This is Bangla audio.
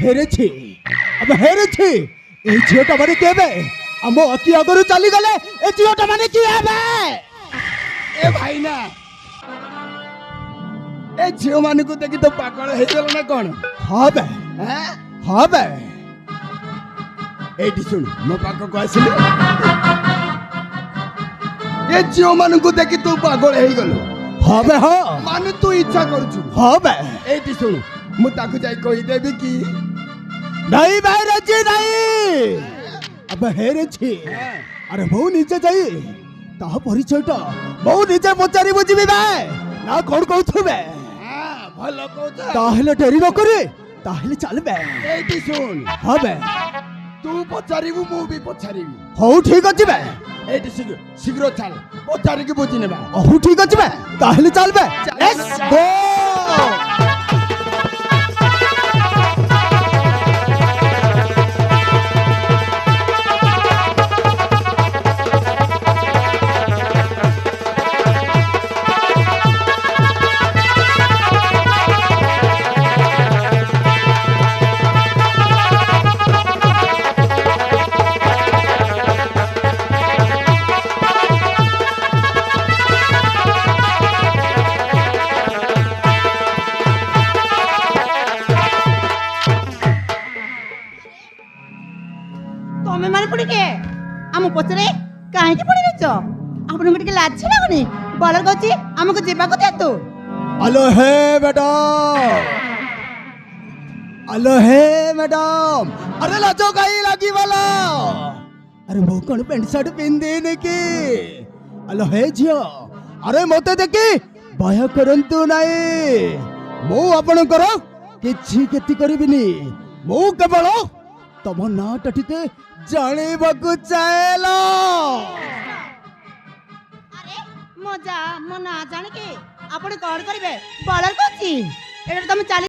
হেরেছি হেরেছি এই ঝিওটা মানে কি হবে আম অতি আগরু চালি গলে এই ঝিওটা মানে কি হবে এ ভাই না এ ঝিও মানুষ দেখি তো পাগল হয়ে গেল না কোন হবে হ্যাঁ হবে এইটি শুন মো পাখক আসিলে এ ঝিও মানুষ দেখি তো পাগল হয়ে গেল হবে হ মানে তু ইচ্ছা করছু হবে এইটি শুন মু তাকু যাই কইদেবি কি नहीं हेरेছি नहीं अब হেরেছি আরে বউ নিচে যাই তা পরিচয়টা বউ নিচে পচারি বুঝিবি বে না কোন কৌথবে হ্যাঁ ভালো কথা তাহলে ডেরি ন করে তাহলে চলবে এইটি শুন হবে তু পচারিবু মু বি পচারিবি হউ ঠিক আছে বে এইটি শীঘ্র শীঘ্র চাল পচারিকি বুঝি নেবা হউ ঠিক আছে বে তাহলে চলবে লেটস গো ତମେ ମାନେ ପୁଣି କିଏ ଆମ ପଛରେ କାହିଁକି ପଡ଼ି ରହିଛ ଆପଣଙ୍କୁ ଟିକେ ଲାଜ ଲାଗୁନି ବଲର କହୁଛି ଆମକୁ ଯିବାକୁ ଦିଅନ୍ତୁ हेलो है मैडम अरे लाजो कहीं लगी वाला अरे वो कौन पेंट शर्ट पिन देने की हेलो है झियो अरे मते देखी भय करंतु नहीं मु आपण करो किछि केति करबिनी मु केवल तम नाटा टिके जानिबाकु चाहेलो ଆରେ ମୋ ନା ଜାଣିକି ଆପଣ କଣ କରିବେ ବଲର କହୁଛି ଏଟା ତମେ ଚାଲି